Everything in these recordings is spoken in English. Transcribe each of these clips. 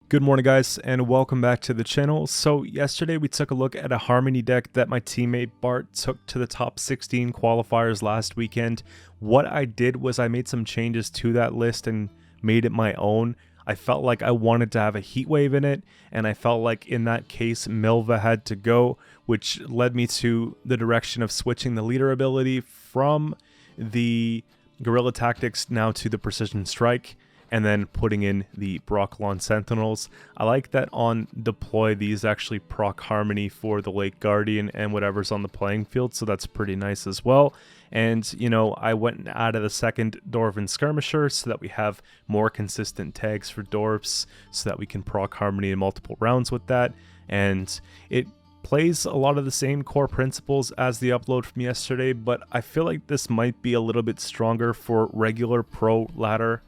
Good morning, guys, and welcome back to the channel. So yesterday we took a look at a Harmony deck that my teammate Bart took to the top 16 qualifiers last weekend. What I did was I made some changes to that list and made it my own. I felt like I wanted to have a heat wave in it, and I felt like in that case Milva had to go, which led me to the direction of switching the leader ability from the Guerrilla Tactics now to the Precision Strike, and then putting in the Brocklon Sentinels. I like that on deploy these actually proc Harmony for the Lake Guardian and whatever's on the playing field, so that's pretty nice as well. And, you know, I went and added a second Dwarven Skirmisher so that we have more consistent tags for Dwarves so that we can proc Harmony in multiple rounds with that. And it plays a lot of the same core principles as the upload from yesterday, but I feel like this might be a little bit stronger for regular pro ladder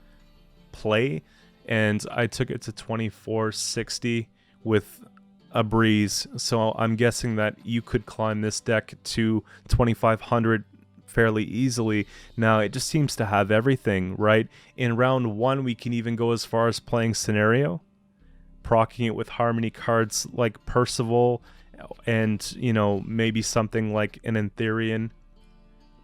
play, and I took it to 2460 with a breeze, so I'm guessing that you could climb this deck to 2500 fairly easily. Now it just seems to have everything, right? In round one we can even go as far as playing Scenario, proccing it with Harmony cards like Percival, and you know, maybe something like an Antherian,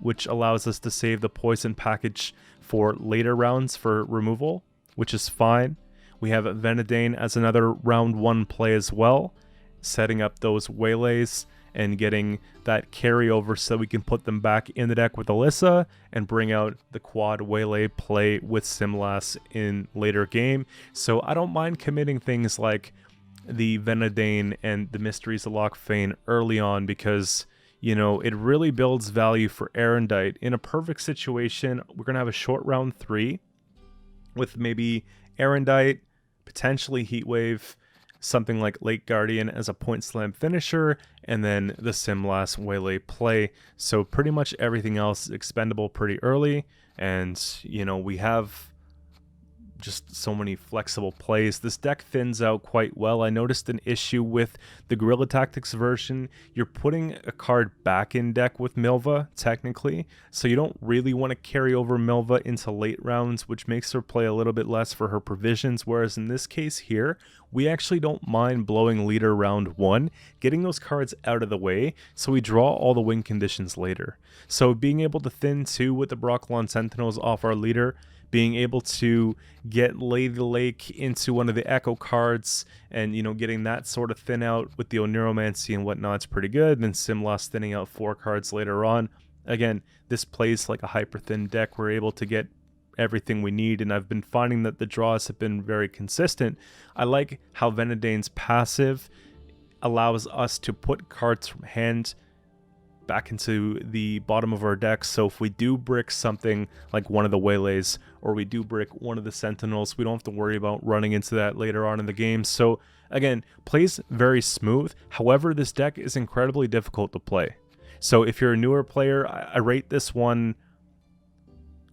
which allows us to save the poison package for later rounds for removal, which is fine. We have Venedane as another round one play as well, setting up those waylays and getting that carryover so we can put them back in the deck with Alyssa and bring out the quad waylay play with Simlas in later game. So I don't mind committing things like the Venedane and the Mysteries of Lochfane early on, because you know, it really builds value for Erendite. In a perfect situation, we're going to have a short round 3 with maybe Erendite, potentially Heatwave, something like Lake Guardian as a point slam finisher, and then the Simlas Waylay play. So pretty much everything else is expendable pretty early, and, you know, we have just so many flexible plays. This deck thins out quite well. I noticed an issue with the Guerrilla Tactics version. You're putting a card back in deck with Milva, technically, so you don't really want to carry over Milva into late rounds, which makes her play a little bit less for her provisions, whereas in this case here, we actually don't mind blowing leader round 1, getting those cards out of the way, so we draw all the win conditions later. So being able to thin 2 with the Brocklon Sentinels off our leader, being able to get Lady Lake into one of the Echo cards and, you know, getting that sort of thin out with the Oneiromancy and whatnot is pretty good. Then Simlas thinning out 4 cards later on. Again, this plays like a hyper thin deck. We're able to get everything we need, and I've been finding that the draws have been very consistent. I like how Venedane's passive allows us to put cards from hand back into the bottom of our deck, so if we do brick something like one of the waylays, or we do brick one of the sentinels, we don't have to worry about running into that later on in the game. So again, plays very smooth. However, this deck is incredibly difficult to play. So if you're a newer player, I rate this one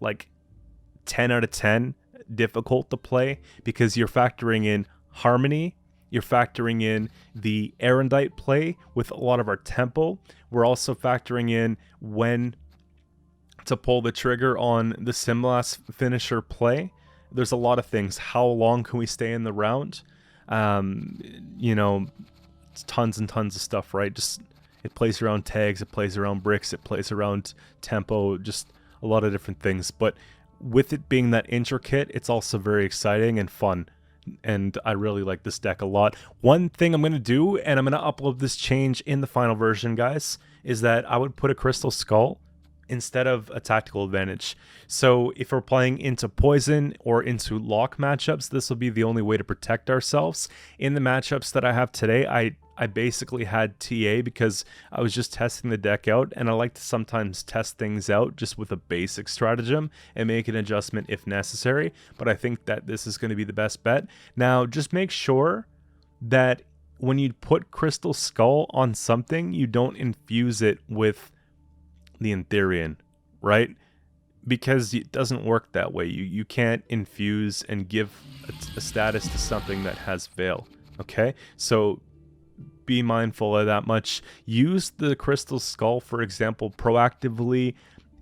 like 10 out of 10 difficult to play, because you're factoring in Harmony, you're factoring in the Erendite play with a lot of our tempo. We're also factoring in when to pull the trigger on the Simlas finisher play. There's a lot of things. How long can we stay in the round? You know, tons and tons of stuff, right? Just it plays around tags, it plays around bricks, it plays around tempo, just a lot of different things. But with it being that intricate, it's also very exciting and fun. And I really like this deck a lot. One thing I'm going to do, and I'm going to upload this change in the final version, guys, is that I would put a Crystal Skull instead of a Tactical Advantage. So if we're playing into Poison or into Lock matchups, this will be the only way to protect ourselves. In the matchups that I have today, I basically had TA because I was just testing the deck out, and I like to sometimes test things out just with a basic stratagem and make an adjustment if necessary, but I think that this is going to be the best bet. Now, just make sure that when you put Crystal Skull on something, you don't infuse it with the Antherian, right? Because it doesn't work that way. You can't infuse and give a status to something that has Veil, okay? So be mindful of that much. Use the Crystal Skull, for example, proactively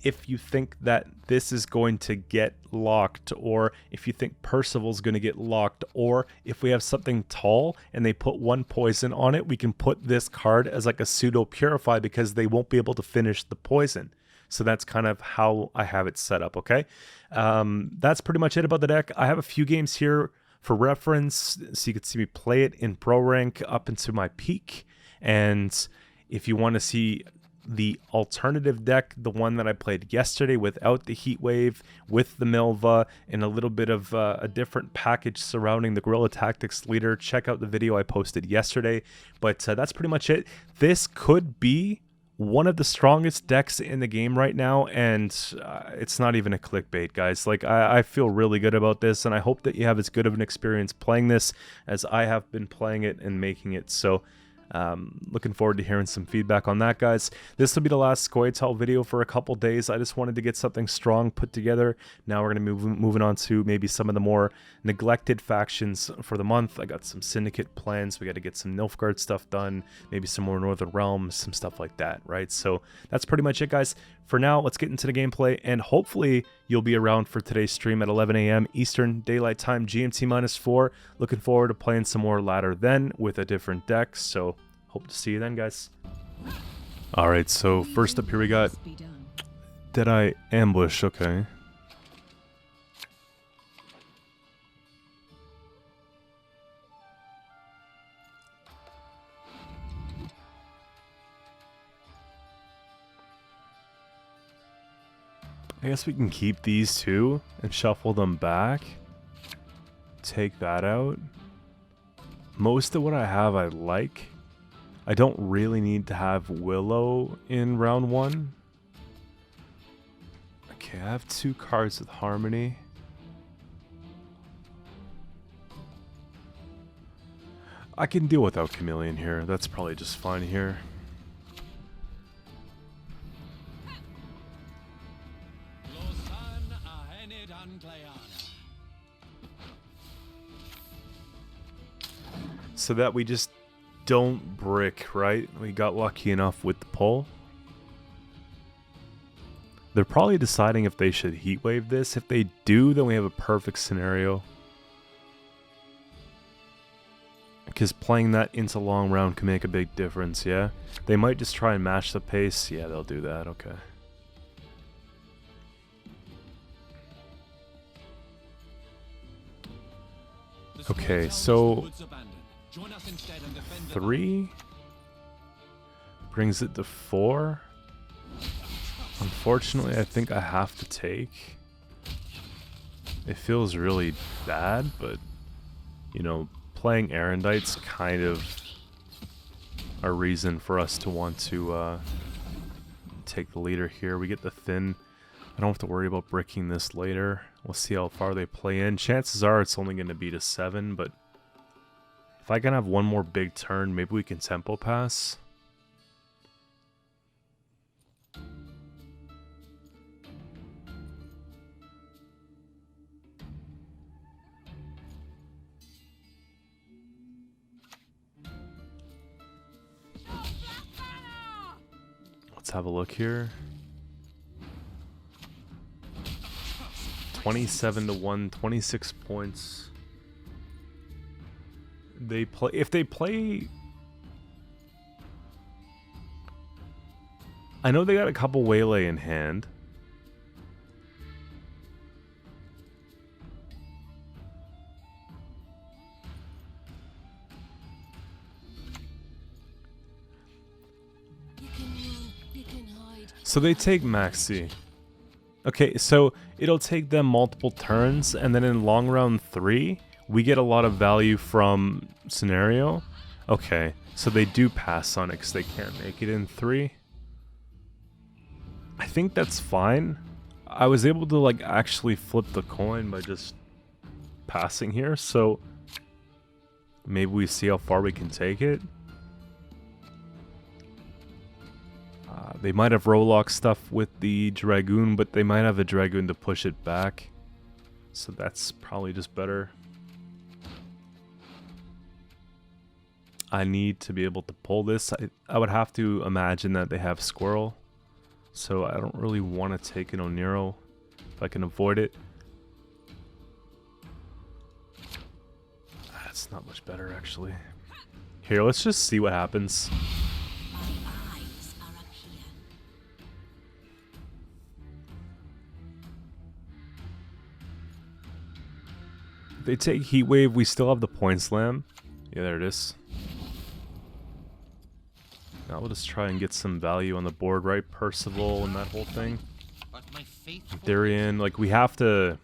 if you think that this is going to get locked, or if you think Percival's going to get locked, or if we have something tall and they put 1 poison on it, we can put this card as like a pseudo purify because they won't be able to finish the poison. So that's kind of how I have it set up, okay? That's pretty much it about the deck. I have a few games here for reference, so you can see me play it in pro rank up into my peak. And if you want to see the alternative deck, the one that I played yesterday without the Heat Wave, with the Milva, and a little bit of a different package surrounding the Guerrilla Tactics leader, check out the video I posted yesterday. But that's pretty much it. This could be one of the strongest decks in the game right now, and it's not even a clickbait, guys. Like, I feel really good about this, and I hope that you have as good of an experience playing this as I have been playing it and making it. So looking forward to hearing some feedback on that, guys. This will be the last Scoia'tael video for a couple days. I just wanted to get something strong put together. Now we're going to be moving on to maybe some of the more neglected factions for the month. I got some Syndicate plans. We got to get some Nilfgaard stuff done, maybe some more Northern Realms, some stuff like that, right? So that's pretty much it, guys. For now, let's get into the gameplay, and hopefully you'll be around for today's stream at 11 a.m. Eastern Daylight Time, GMT -4. Looking forward to playing some more ladder then with a different deck, so hope to see you then, guys. Alright, so first up here we got Deadeye Ambush, okay. I guess we can keep these two and shuffle them back. Take that out. Most of what I have I like. I don't really need to have Willow in round 1. Okay, I have 2 cards with Harmony. I can deal without Chameleon here. That's probably just fine here. So that we just don't brick, right? We got lucky enough with the pull. They're probably deciding if they should Heat Wave this. If they do, then we have a perfect scenario. Because playing that into long round can make a big difference, yeah? They might just try and match the pace. Yeah, they'll do that, okay. Okay, so 3 brings it to 4. Unfortunately, I think I have to take. It feels really bad, but you know, playing Erendite's kind of a reason for us to want to take the leader here. We get the Thin. I don't have to worry about bricking this later. We'll see how far they play in. Chances are it's only going to be to 7, but if I can have one more big turn, maybe we can tempo pass. Let's have a look here. 27-1, 26 points. They play. If they play, I know they got a couple Waylay in hand. So they take Maxi. Okay, so it'll take them multiple turns, and then in long round 3, we get a lot of value from scenario. Okay, so they do pass on it because they can't make it in 3. I think that's fine. I was able to like actually flip the coin by just passing here, so maybe we see how far we can take it. They might have Rolock stuff with the Dragoon, but they might have a Dragoon to push it back. So that's probably just better. I need to be able to pull this. I would have to imagine that they have Squirrel. So I don't really want to take an Oniro if I can avoid it. That's not much better, actually. Here, let's just see what happens. If they take Heat Wave, we still have the Point Slam. Yeah, there it is. Now we'll just try and get some value on the board, right? Percival and that whole thing. Therian, like we have to...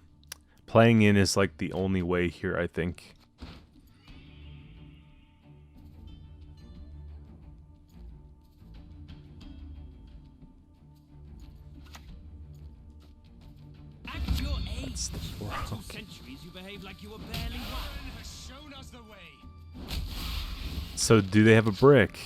Playing in is like the only way here, I think. That's the 4. Okay. So do they have a brick?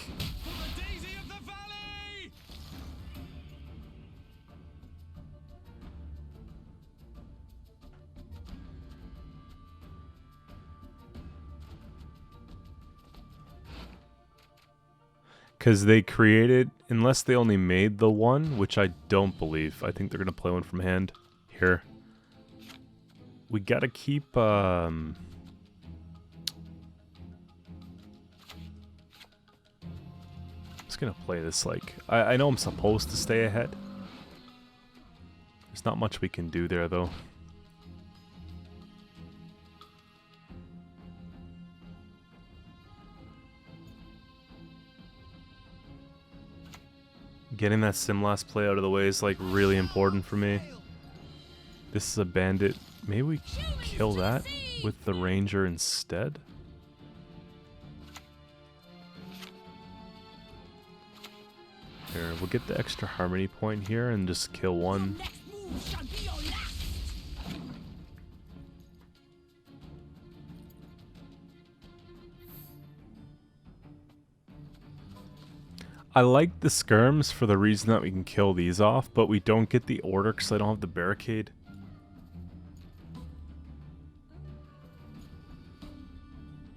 Because they created, unless they only made the one, which I don't believe. I think they're going to play one from hand. Here. We got to keep... just going to play this like... I know I'm supposed to stay ahead. There's not much we can do there, though. Getting that Simlast play out of the way is like really important for me. This is a bandit. Maybe we kill that with the ranger instead? Here, we'll get the extra harmony point here and just kill one. I like the skirms for the reason that we can kill these off, but we don't get the order because I don't have the barricade.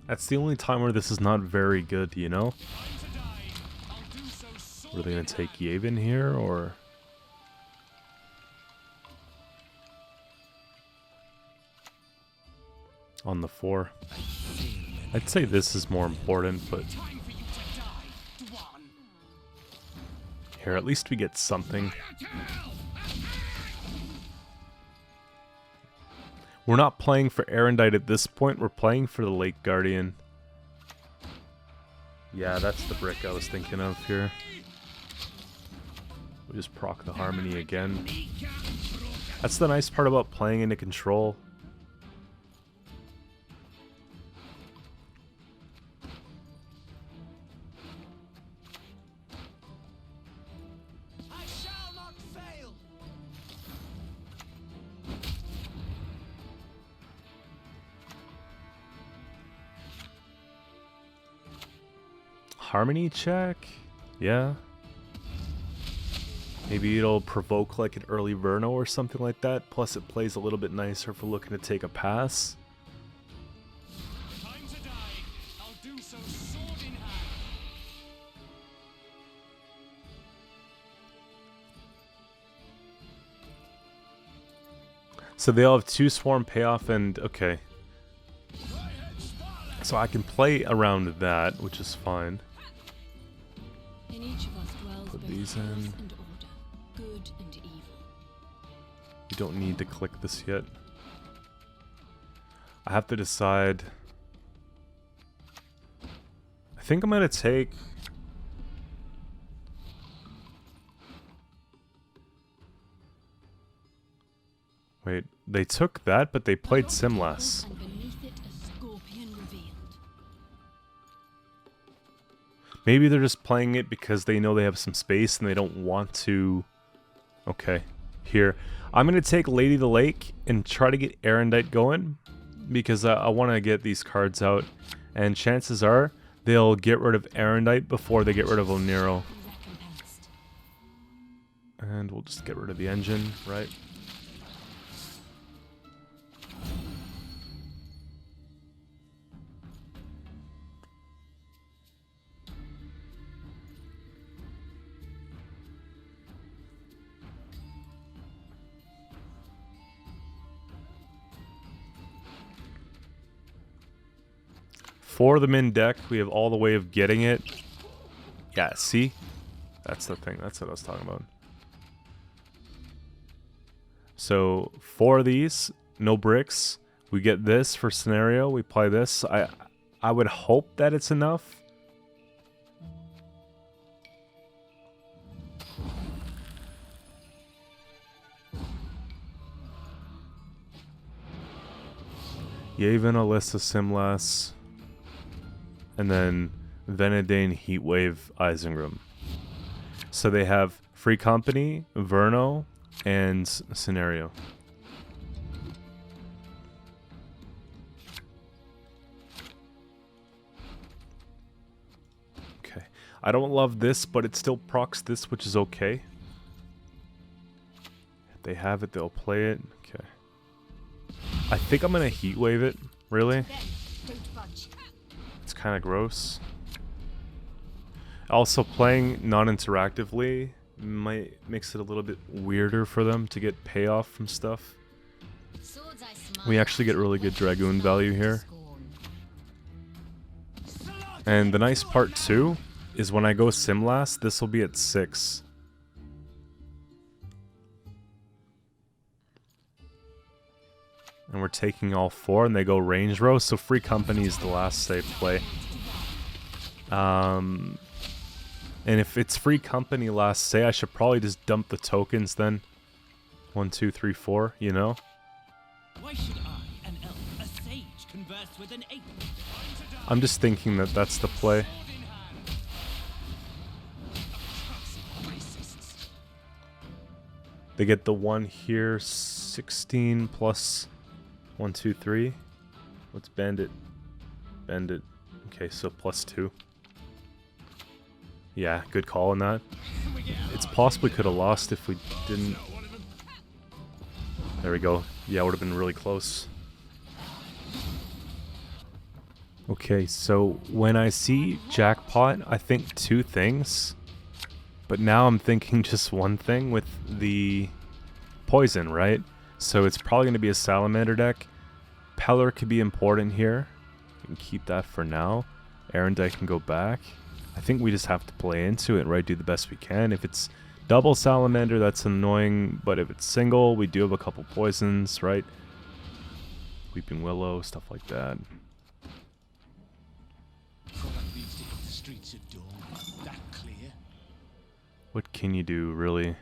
That's the only time where this is not very good, you know? Are they going to take Yavin here, or... on the 4? I'd say this is more important, but... here, at least we get something. We're not playing for Erendite at this point, we're playing for the Lake Guardian. Yeah, that's the brick I was thinking of here. We just proc the harmony again. That's the nice part about playing into control. Harmony check? Yeah. Maybe it'll provoke like an early Verno or something like that. Plus it plays a little bit nicer if we're looking to take a pass. Time to die. I'll do so sword in hand. So they'll have 2 swarm payoff and okay. So I can play around that, which is fine. In each of us dwells Put both these health in. and order, good and evil. You don't need to click this yet. I have to decide. I think I'm gonna take... wait, they took that, but they played Simlas. And beneath it a scorpion revealed. Maybe they're just playing it because they know they have some space and they don't want to... okay, here. I'm going to take Lady the Lake and try to get Erendite going because I want to get these cards out. And chances are they'll get rid of Erendite before they get rid of Oniro. Recompensed. And we'll just get rid of the engine, right? For the min deck, we have all the way of getting it. Yeah, see? That's the thing. That's what I was talking about. So, 4 of these, no bricks. We get this for scenario. We play this. I would hope that it's enough. Yavin, Alyssa, Simlas, and then Venedane, Heatwave, Eisengram. So they have Free Company, Verno, and Scenario. Okay. I don't love this, but it still procs this, which is okay. If they have it, they'll play it. Okay. I think I'm gonna Heatwave it. Really? It's kind of gross. Also, playing non-interactively might makes it a little bit weirder for them to get payoff from stuff. We actually get really good Dragoon value here. And the nice part too is when I go Simlast, this will be at 6. And we're taking all 4 and they go range row, so Free Company is the last safe play. And if it's Free Company last say, I should probably just dump the tokens then. 1, 2, 3, 4, you know? Why should I, an elf, a sage, converse with an ape? I'm just thinking that that's the play. They get the 1 here, 16 plus 1, 2, 3. Let's bend it. Bend it. Okay, so plus 2. Yeah, good call on that. It's possibly could have lost if we didn't. There we go. Yeah, it would have been really close. Okay, so when I see Jackpot, I think 2 things. But now I'm thinking just one thing with the poison, right? So it's probably going to be a Salamander deck. Pellar could be important here. We can keep that for now. Erendite can go back. I think we just have to play into it, right? Do the best we can. If it's double Salamander, that's annoying. But if it's single, we do have a couple poisons, right? Weeping Willow, stuff like that. What can you do, really?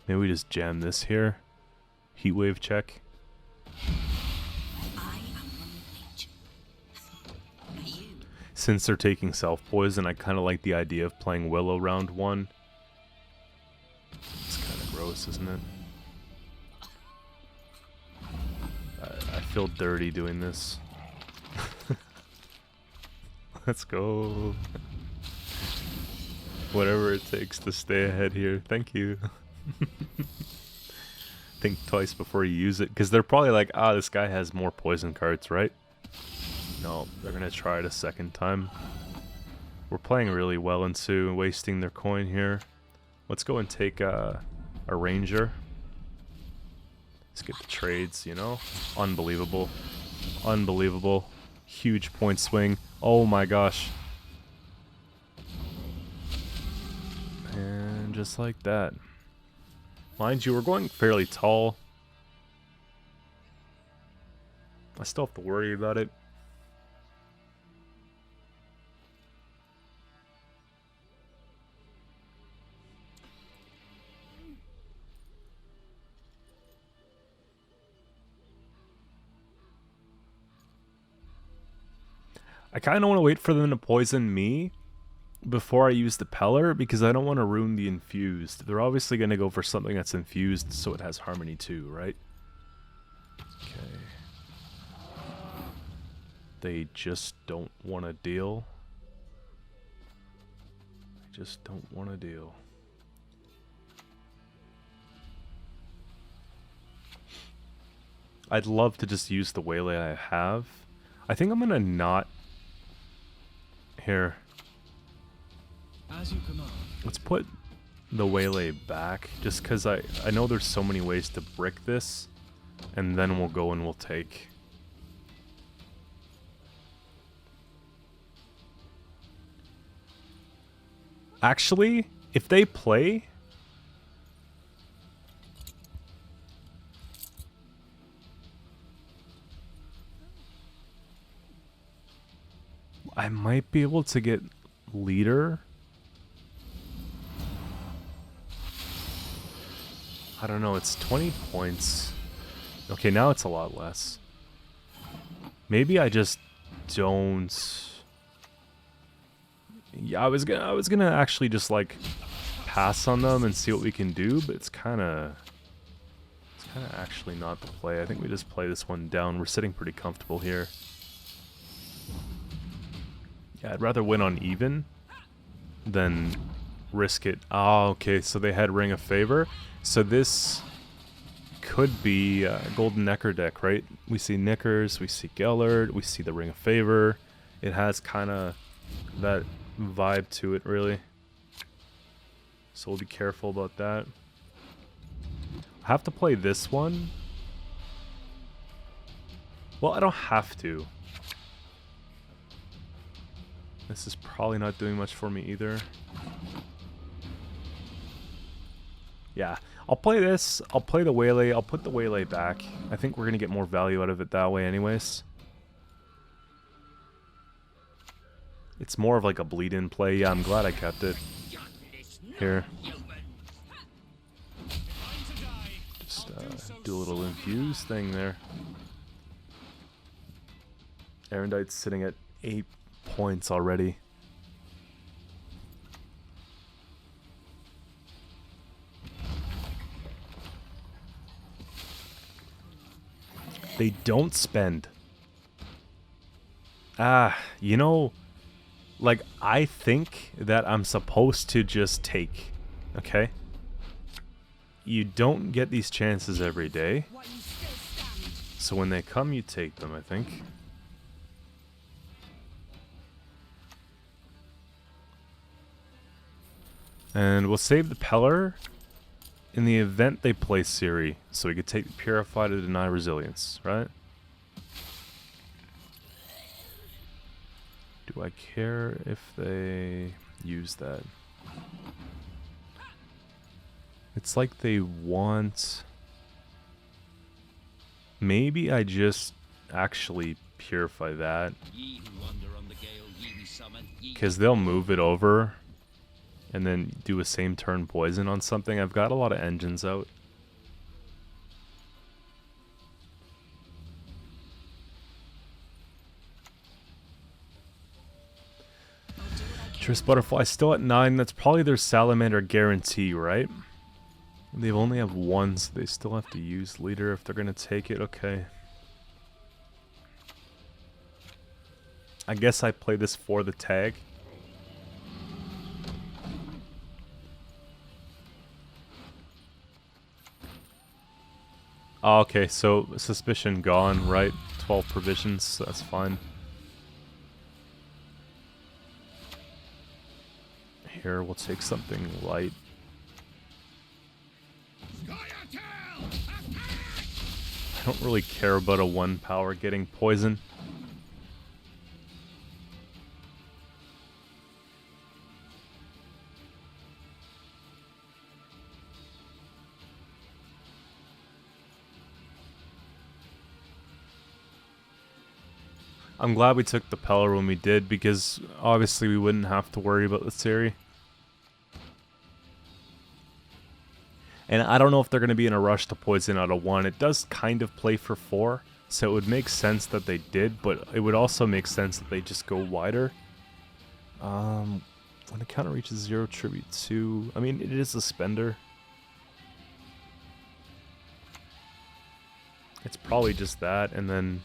Maybe we just jam this here. Heatwave check. Since they're taking self-poison, I kind of like the idea of playing Willow round 1. It's kind of gross, isn't it? I feel dirty doing this. Let's go. Whatever it takes to stay ahead here. Thank you. Think twice before you use it, because they're probably like, ah, this guy has more poison cards, right? No, they're gonna try it a second time. We're playing really well into wasting their coin here. Let's go and take a ranger. Let's get the trades, you know? Unbelievable. Unbelievable. Huge point swing. Oh my gosh. And just like that. Mind you, we're going fairly tall. I still have to worry about it. I kind of want to wait for them to poison me before I use the Pellar, because I don't want to ruin the infused. They're obviously going to go for something that's infused so it has harmony too, right? Okay. They just don't want to deal. They just don't want to deal. I'd love to just use the waylay I have. I think I'm going to not... Here. As you command. Let's put the waylay back, just because I know there's so many ways to brick this, and then we'll go and we'll take. Actually, if they play... I might be able to get leader. I don't know, it's 20 points. Okay, now it's a lot less. Maybe I just don't... Yeah, I was gonna actually just like pass on them and see what we can do, but it's kind of actually not the play. I think we just play this one down. We're sitting pretty comfortable here. Yeah, I'd rather win on even than risk it. Oh, okay, so they had Ring of Favor. So this could be Golden Necker deck, right? We see Knickers, we see Gellert, we see the Ring of Favor. It has kind of that vibe to it, really. So we'll be careful about that. I have to play this one. Well, I don't have to. This is probably not doing much for me either. Yeah, I'll play this. I'll play the Waylay. I'll put the Waylay back. I think we're going to get more value out of it that way anyways. It's more of like a bleed-in play. Yeah, I'm glad I kept it. Here. Just do a little infuse thing there. Erendite's sitting at 8 points already. They don't spend. You know, like, I think that I'm supposed to just take, okay? You don't get these chances every day. So when they come, you take them, I think. And we'll save the Peller in the event they play Siri, so we could take the Purify to deny resilience, right? Do I care if they use that? It's like they want... Maybe I just actually Purify that. Because they'll move it over and then do a same turn poison on something. I've got a lot of engines out. Trist Butterfly still at 9. That's probably their Salamander guarantee, right? They only have 1, so they still have to use leader if they're going to take it. Okay. I guess I play this for the tag. Oh, okay, so suspicion gone, right? 12 provisions, so that's fine. Here, we'll take something light. I don't really care about a 1 power getting poison. I'm glad we took the Peller when we did, because obviously we wouldn't have to worry about the Siri. And I don't know if they're going to be in a rush to poison out of 1. It does kind of play for 4, so it would make sense that they did, but it would also make sense that they just go wider. When the counter reaches 0, tribute 2. I mean, it is a spender. It's probably just that, and then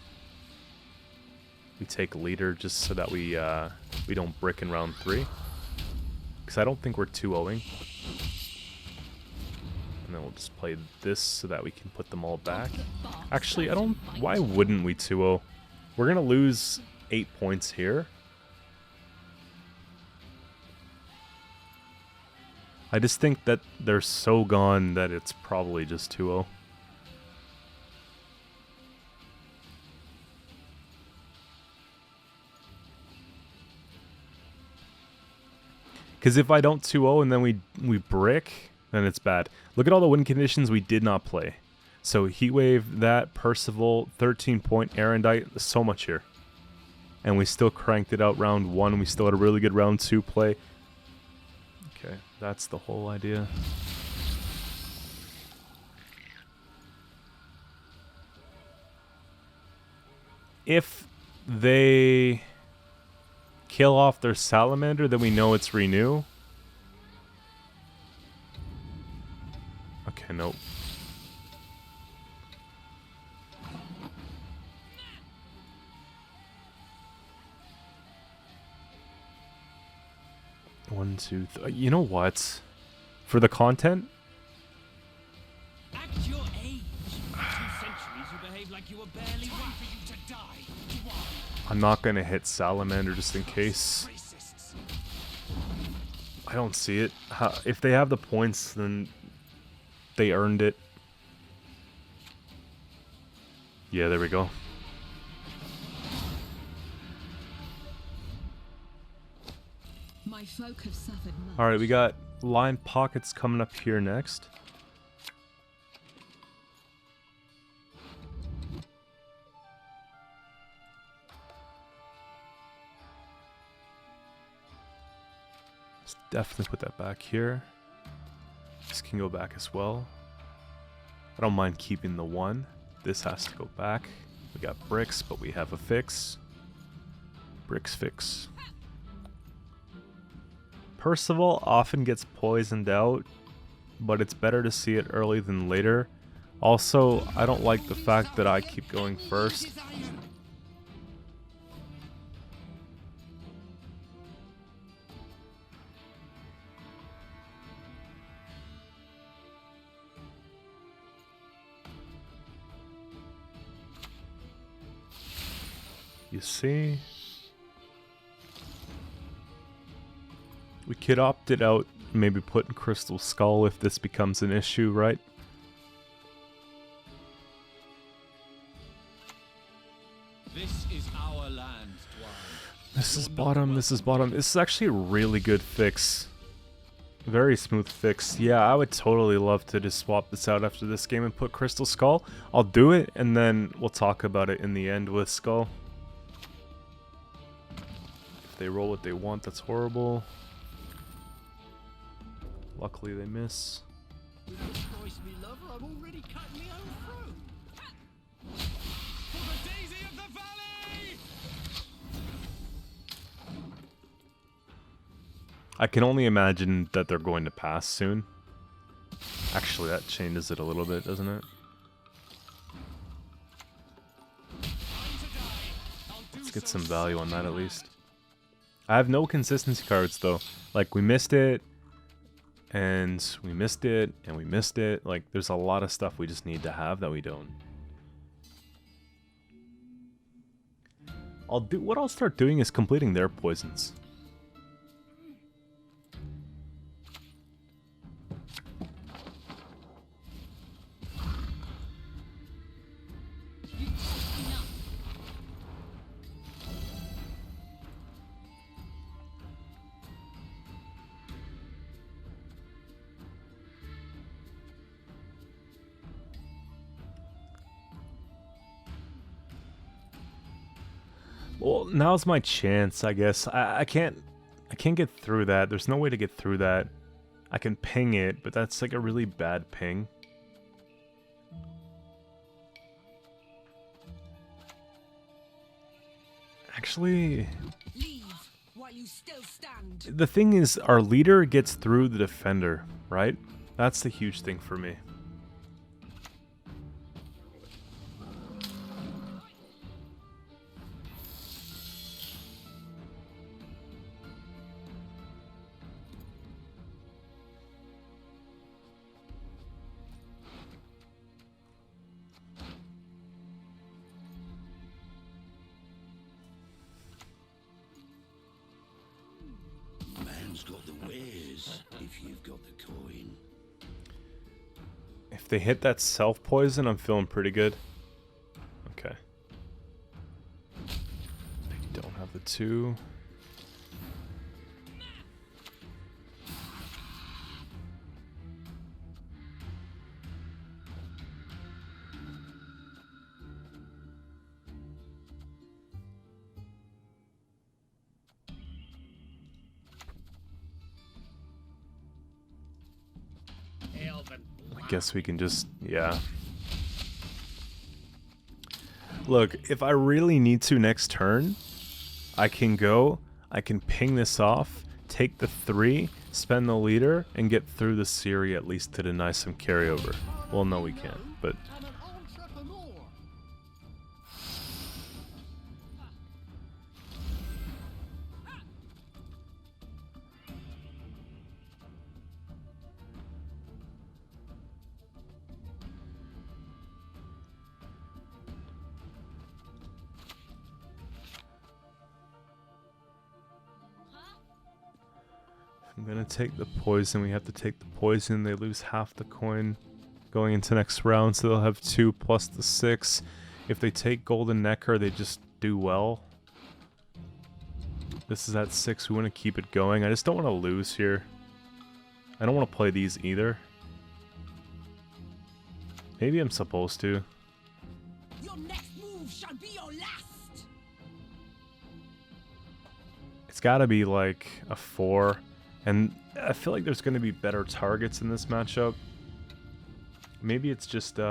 we take leader just so that we don't brick in round 3. Because I don't think we're 2-0ing. And then we'll just play this so that we can put them all back. Actually, I don't... Why wouldn't we 2-0? We're going to lose 8 points here. I just think that they're so gone that it's probably just 2-0. Because if I don't 2-0 and then we brick, then it's bad. Look at all the win conditions we did not play. So Heatwave, that, Percival, 13-point, Erendite, so much here. And we still cranked it out round 1. We still had a really good round 2 play. Okay, that's the whole idea. If they kill off their salamander, then we know it's renew. Okay, nope. One, two, you know what? For the content, At your age, 2 centuries you behaved like you were barely ready for you to die. Why? I'm not gonna hit salamander just in case. Racists. I don't see it. If they have the points, then they earned it. Yeah, there we go. My folk have suffered much. Alright, we got line pockets coming up here next. Let's definitely put that back here. This can go back as well. I don't mind keeping the 1. This has to go back. We got bricks, but we have a fix. Bricks fix. Percival often gets poisoned out, but it's better to see it early than later. Also, I don't like the fact that I keep going first. You see? We could opt it out, maybe put in Crystal Skull if this becomes an issue, right? This is our land, Dwan. This is bottom, this is bottom. This is actually a really good fix. Very smooth fix. Yeah, I would totally love to just swap this out after this game and put Crystal Skull. I'll do it, and then we'll talk about it in the end with Skull. If they roll what they want, that's horrible. Luckily they miss. Choice, me lover, I'm already cutting my own throat. For the daisy of the valley! I can only imagine that they're going to pass soon. Actually, that changes it a little bit, doesn't it? Let's get some value on that at least. I have no consistency cards though. Like, we missed it. And we missed it, and we missed it. Like, there's a lot of stuff we just need to have that we don't. What I'll start doing is completing their poisons. Well, now's my chance, I guess. I can't get through that. There's no way to get through that. I can ping it, but that's like a really bad ping. Actually, Leave while you still stand. the thing is, our leader gets through the defender, right? That's the huge thing for me. Man's got the wares, if you've got the coin. If they hit that self-poison, I'm feeling pretty good. Okay. They don't have the 2. guess we can just, yeah. Look, if I really need to next turn, I can ping this off, take the 3, spend the leader, and get through the Siri at least to deny some carryover. Well, no, we can't, but... And an entrepreneur. I'm gonna take the poison. We have to take the poison. They lose half the coin going into next round, so they'll have 2 plus the 6. If they take Golden Necker, they just do well. This is at 6. We want to keep it going. I just don't want to lose here. I don't want to play these either. Maybe I'm supposed to. Your next move shall be your last. It's got to be like a 4. And I feel like there's going to be better targets in this matchup. Maybe it's just, Peace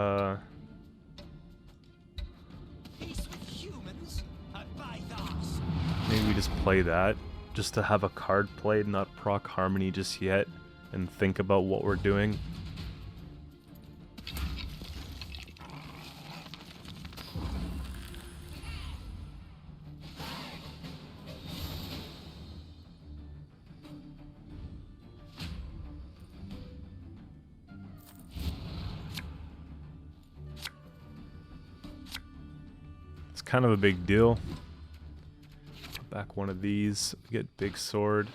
with humans, and by thus. maybe we just play that. Just to have a card played, not proc Harmony just yet. And think about what we're doing. Kind of a big deal. Put back one of these, get big sword.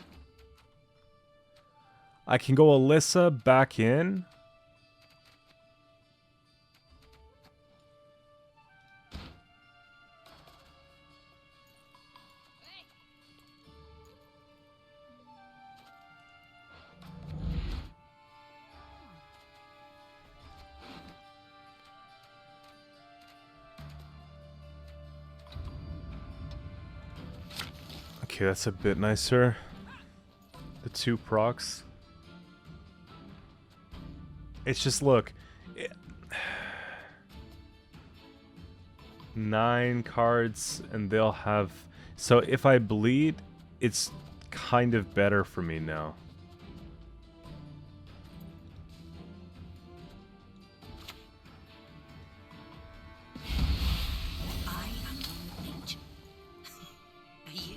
I can go Alyssa back in. Okay, that's a bit nicer. The 2 procs. It's just, look. 9 cards, and they'll have... So if I bleed, it's kind of better for me now. I am nature. Are you?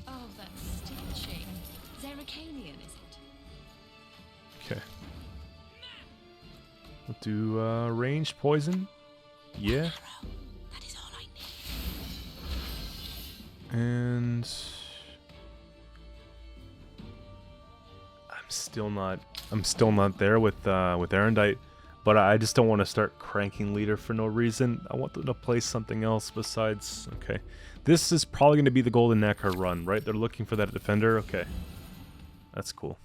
Oh, that's stitching. Zeracanian, is it? Okay. We'll do ranged poison. Yeah. That is all I need. And I'm still not there with Erendite, but I just don't want to start cranking leader for no reason. I want them to play something else besides. Okay, this is probably going to be the Golden Necker run, right? They're looking for that defender. Okay, that's cool.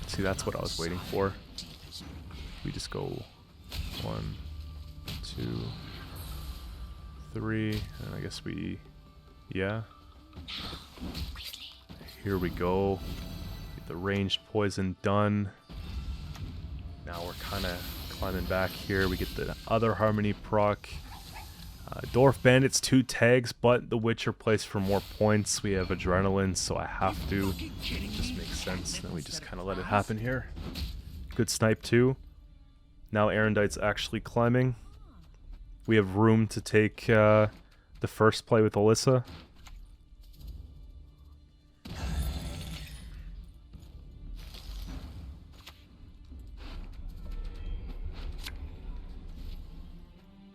See, that's what I was waiting for. We just go 1, 2, 3, and I guess we, yeah. Here we go. Get the ranged poison done. Now we're kind of climbing back here. We get the other Harmony proc. Dwarf Bandits 2 tags, but the Witcher plays for more points. We have Adrenaline, so I have to. It just makes sense. And we just kind of let it happen here. Good snipe too. Now Erendite's actually climbing. We have room to take the first play with Alyssa.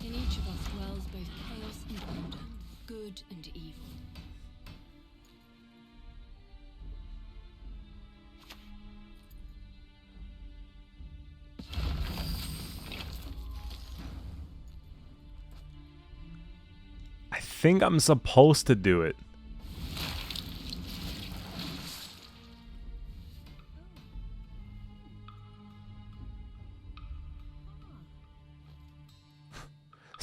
In each of us dwells both chaos and order, good and evil. I think I'm supposed to do it.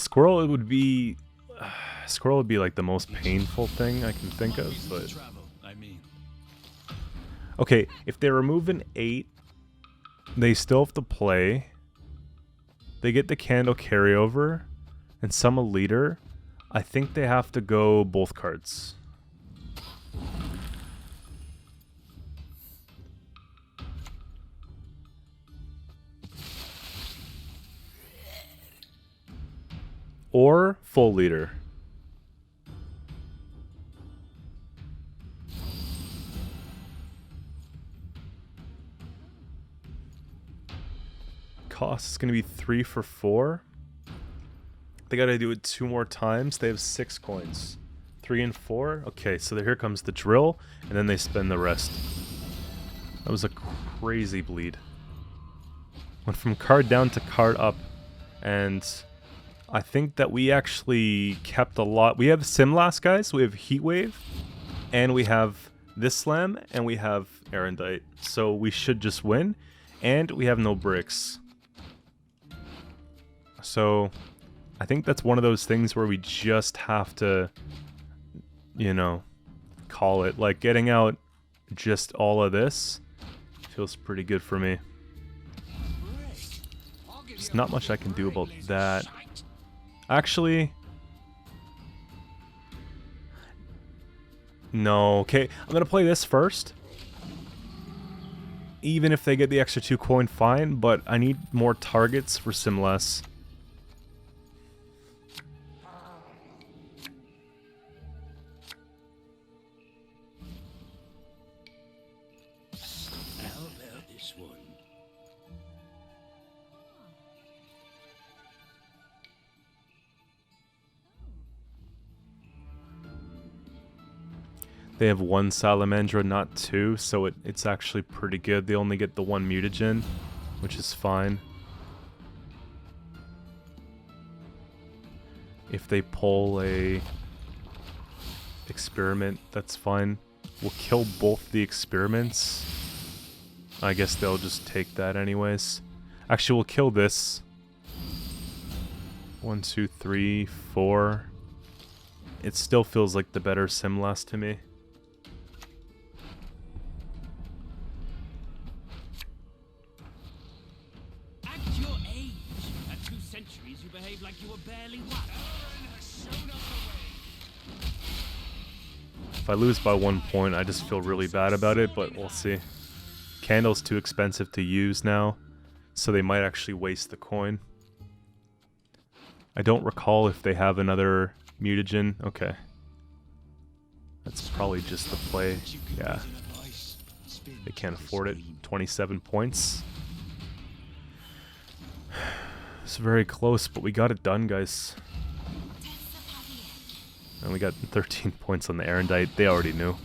Squirrel, it would be... Squirrel would be like the most painful thing I can think of, but... Travel, I mean. Okay, if they remove an 8, they still have to play. They get the candle carryover, and summon a leader. I think they have to go both cards. Or full leader. Cost is going to be 3 for 4. They got to do it 2 more times. They have 6 coins. 3 and 4. Okay, so here comes the drill, and then they spend the rest. That was a crazy bleed. Went from card down to card up, and I think that we actually kept a lot. We have Simlast, guys. We have Heatwave, and we have this Slam, and we have Erendite. So we should just win, and we have no bricks. So I think that's one of those things where we just have to, you know, call it. Like, getting out just all of this feels pretty good for me. There's not much I can do about that. Actually, no. Okay, I'm gonna play this first. Even if they get the extra 2 coin, fine, but I need more targets for Simless. How about this one? They have 1 Salamandra, not 2, so it's actually pretty good. They only get the 1 mutagen, which is fine. If they pull a experiment, that's fine. We'll kill both the experiments. I guess they'll just take that anyways. Actually, we'll kill this. 1, 2, 3, 4. It still feels like the better Simlast to me. At your age, at 2 centuries, you behave like you were barely what? If I lose by 1 point, I just feel really bad about it, but we'll see. Candle's too expensive to use now, so they might actually waste the coin. I don't recall if they have another mutagen. Okay. That's probably just the play. Yeah. They can't afford it. 27 points. It's very close, but we got it done, guys. And we got 13 points on the Erendite. They already knew.